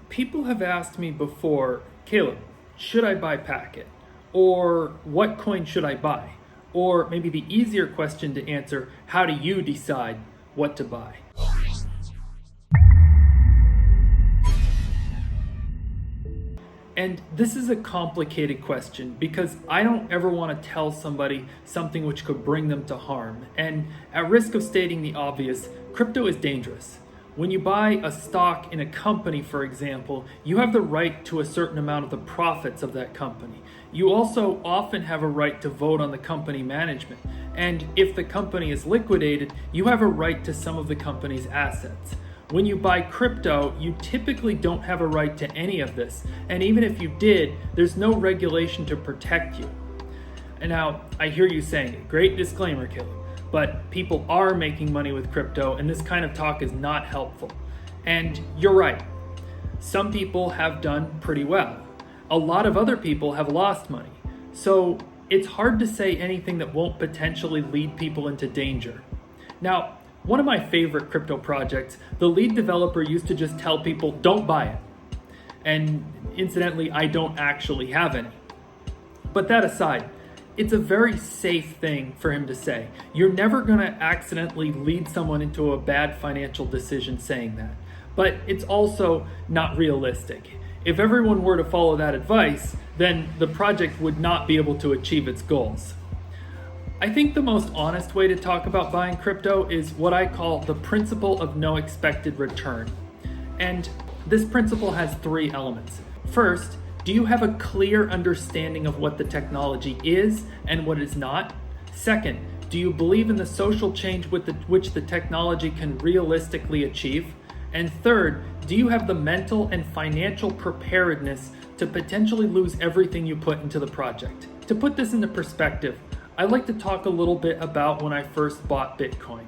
People have asked me before, Caleb, should I buy Packet? Or what coin should I buy? Or maybe the easier question to answer, how do you decide what to buy? And this is a complicated question because I don't ever want to tell somebody something which could bring them to harm. And at risk of stating the obvious, crypto is dangerous. When you buy a stock in a company, for example, you have the right to a certain amount of the profits of that company. You also often have a right to vote on the company management. And if the company is liquidated, you have a right to some of the company's assets. When you buy crypto, you typically don't have a right to any of this. And even if you did, there's no regulation to protect you. And now, I hear you saying, great disclaimer, Caleb, but people are making money with crypto, and this kind of talk is not helpful. And you're right. Some people have done pretty well. A lot of other people have lost money. So it's hard to say anything that won't potentially lead people into danger. Now, one of my favorite crypto projects, the lead developer used to just tell people, don't buy it. And incidentally, I don't actually have any. But that aside, it's a very safe thing for him to say. You're never going to accidentally lead someone into a bad financial decision saying that. But it's also not realistic. If everyone were to follow that advice, then the project would not be able to achieve its goals. I think the most honest way to talk about buying crypto is what I call the principle of no expected return. And this principle has three elements. First, do you have a clear understanding of what the technology is and what is not? Second, do you believe in the social change which the technology can realistically achieve? And third, do you have the mental and financial preparedness to potentially lose everything you put into the project? To put this into perspective, I'd like to talk a little bit about when I first bought Bitcoin.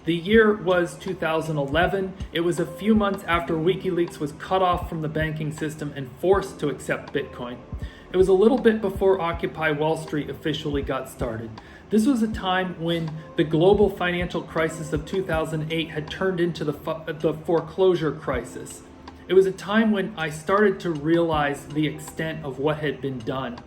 The year was 2011. It was a few months after WikiLeaks was cut off from the banking system and forced to accept Bitcoin. It was a little bit before Occupy Wall Street officially got started. This was a time when the global financial crisis of 2008 had turned into the foreclosure crisis. It was a time when I started to realize the extent of what had been done.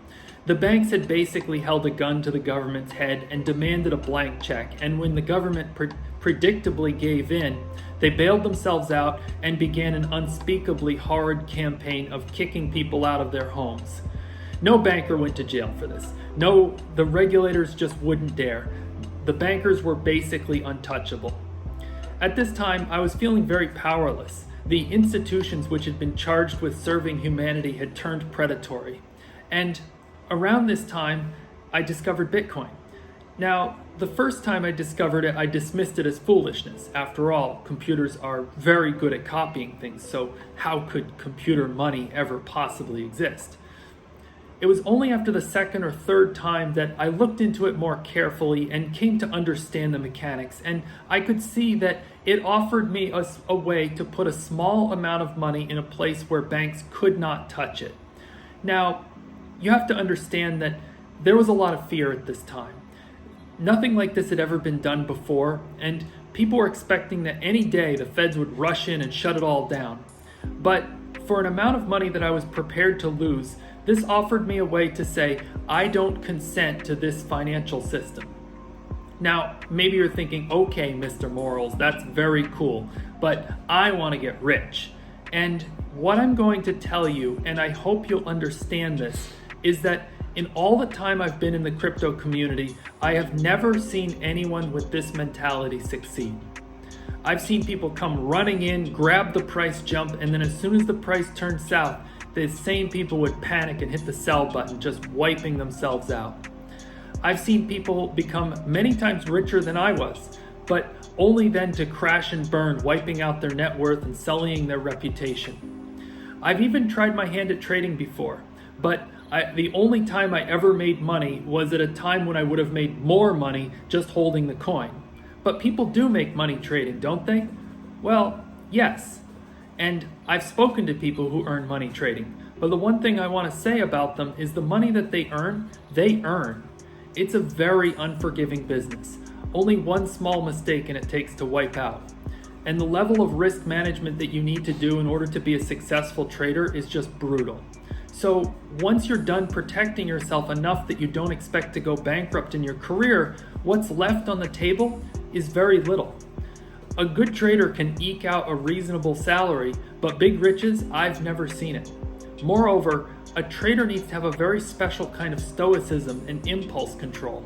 The banks had basically held a gun to the government's head and demanded a blank check, and when the government predictably gave in, they bailed themselves out and began an unspeakably hard campaign of kicking people out of their homes. No banker went to jail for this. No, the regulators just wouldn't dare. The bankers were basically untouchable. At this time, I was feeling very powerless. The institutions which had been charged with serving humanity had turned predatory. And around this time, I discovered Bitcoin. Now, the first time I discovered it, I dismissed it as foolishness. After all, computers are very good at copying things, so how could computer money ever possibly exist? It was only after the second or third time that I looked into it more carefully and came to understand the mechanics, and I could see that it offered me a way to put a small amount of money in a place where banks could not touch it. Now, you have to understand that there was a lot of fear at this time. Nothing like this had ever been done before, and people were expecting that any day the feds would rush in and shut it all down. But for an amount of money that I was prepared to lose, this offered me a way to say, I don't consent to this financial system. Now, maybe you're thinking, okay, Mr. Morals, that's very cool, but I want to get rich. And what I'm going to tell you, and I hope you'll understand this, is that in all the time I've been in the crypto community, I have never seen anyone with this mentality succeed. I've seen people come running in, grab the price jump, and then as soon as the price turned south, the same people would panic and hit the sell button, just wiping themselves out. I've seen people become many times richer than I was, but only then to crash and burn, wiping out their net worth and sullying their reputation. I've even tried my hand at trading before, but the only time I ever made money was at a time when I would have made more money just holding the coin. But people do make money trading, don't they? Well, yes. And I've spoken to people who earn money trading. But the one thing I want to say about them is the money that they earn. It's a very unforgiving business. Only one small mistake and it takes to wipe out. and the level of risk management that you need to do in order to be a successful trader is just brutal. So once you're done protecting yourself enough that you don't expect to go bankrupt in your career, what's left on the table is very little. A good trader can eke out a reasonable salary, but big riches, I've never seen it. Moreover, a trader needs to have a very special kind of stoicism and impulse control.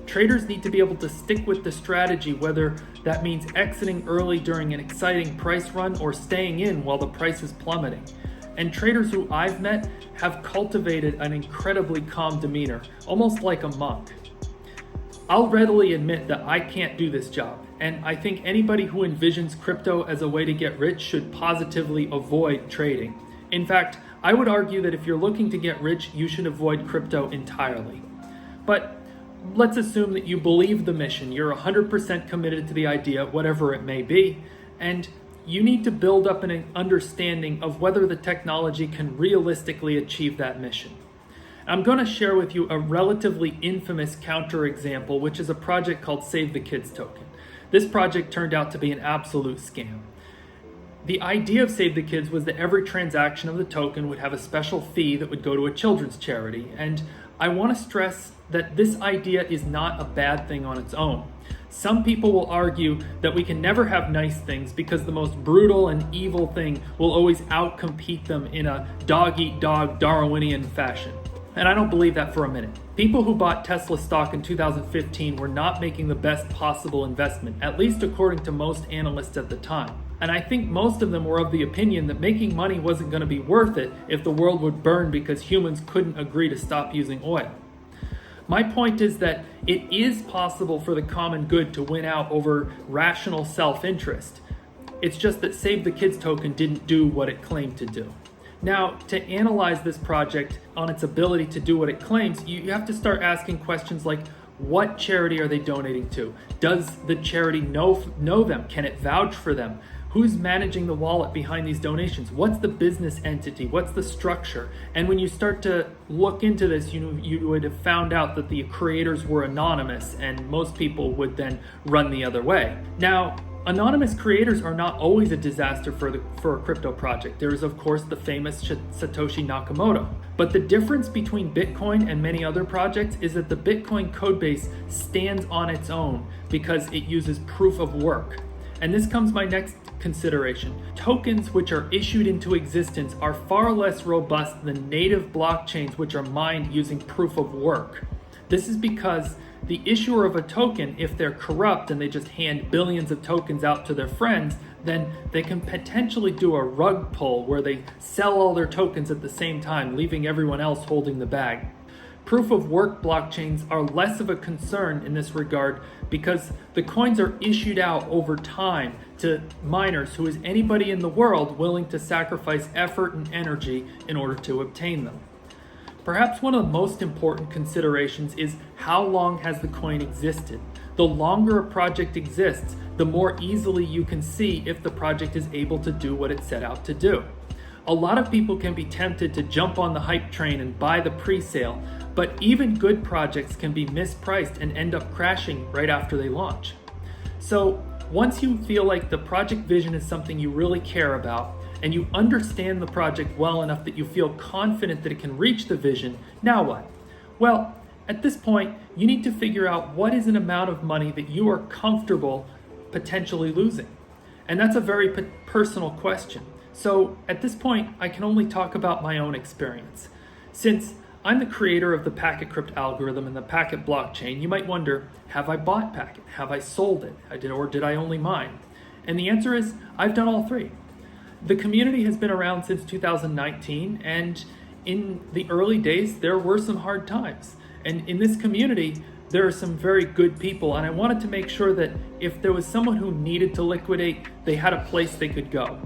Traders need to be able to stick with the strategy, whether that means exiting early during an exciting price run or staying in while the price is plummeting. And traders who I've met have cultivated an incredibly calm demeanor, almost like a monk. I'll readily admit that I can't do this job, and I think anybody who envisions crypto as a way to get rich should positively avoid trading. In fact, I would argue that if you're looking to get rich, you should avoid crypto entirely. But let's assume that you believe the mission, you're 100% committed to the idea, whatever it may be, and you need to build up an understanding of whether the technology can realistically achieve that mission. I'm going to share with you a relatively infamous counterexample, which is a project called Save the Kids token. This project turned out to be an absolute scam. The idea of Save the Kids was that every transaction of the token would have a special fee that would go to a children's charity, and I want to stress that this idea is not a bad thing on its own. Some people will argue that we can never have nice things because the most brutal and evil thing will always outcompete them in a dog-eat-dog Darwinian fashion. And I don't believe that for a minute. People who bought Tesla stock in 2015 were not making the best possible investment, at least according to most analysts at the time. And I think most of them were of the opinion that making money wasn't going to be worth it if the world would burn because humans couldn't agree to stop using oil. My point is that it is possible for the common good to win out over rational self-interest. It's just that Save the Kids token didn't do what it claimed to do. Now, to analyze this project on its ability to do what it claims, you have to start asking questions like, what charity are they donating to? Does the charity know them? Can it vouch for them? Who's managing the wallet behind these donations? What's the business entity? What's the structure? And when you start to look into this, you would have found out that the creators were anonymous, and most people would then run the other way. Now, anonymous creators are not always a disaster for a crypto project. There is, of course, the famous Satoshi Nakamoto. But the difference between Bitcoin and many other projects is that the Bitcoin codebase stands on its own because it uses proof of work. And this comes my next consideration. Tokens which are issued into existence are far less robust than native blockchains which are mined using proof of work. This is because the issuer of a token, if they're corrupt and they just hand billions of tokens out to their friends, then they can potentially do a rug pull where they sell all their tokens at the same time, leaving everyone else holding the bag. Proof of work blockchains are less of a concern in this regard because the coins are issued out over time to miners who is anybody in the world willing to sacrifice effort and energy in order to obtain them. Perhaps one of the most important considerations is how long has the coin existed. The longer a project exists, the more easily you can see if the project is able to do what it set out to do. A lot of people can be tempted to jump on the hype train and buy the pre-sale, but even good projects can be mispriced and end up crashing right after they launch. So once you feel like the project vision is something you really care about, and you understand the project well enough that you feel confident that it can reach the vision, now what? Well, at this point, you need to figure out what is an amount of money that you are comfortable potentially losing. And that's a very personal question. So at this point, I can only talk about my own experience. Since I'm the creator of the Packet Crypt algorithm and the Packet blockchain, you might wonder, have I bought Packet? Have I sold it? Or did I only mine? And the answer is, I've done all three. The community has been around since 2019, and in the early days, there were some hard times. And in this community, there are some very good people, and I wanted to make sure that if there was someone who needed to liquidate, they had a place they could go.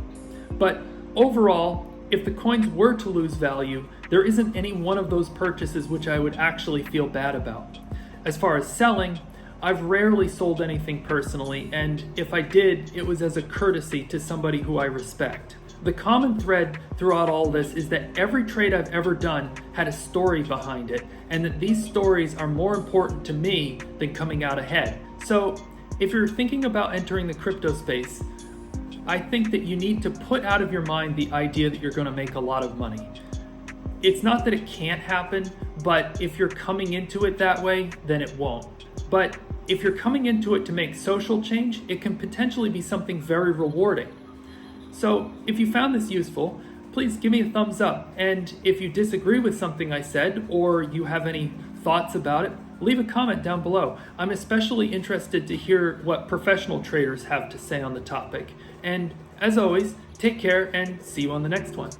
But overall, if the coins were to lose value, there isn't any one of those purchases which I would actually feel bad about. As far as selling, I've rarely sold anything personally, and if I did, it was as a courtesy to somebody who I respect. The common thread throughout all this is that every trade I've ever done had a story behind it, and that these stories are more important to me than coming out ahead. So if you're thinking about entering the crypto space, I think that you need to put out of your mind the idea that you're going to make a lot of money. It's not that it can't happen, but if you're coming into it that way, then it won't. But if you're coming into it to make social change, it can potentially be something very rewarding. So if you found this useful, please give me a thumbs up. And if you disagree with something I said, or you have any thoughts about it, leave a comment down below. I'm especially interested to hear what professional traders have to say on the topic. And as always, take care and see you on the next one.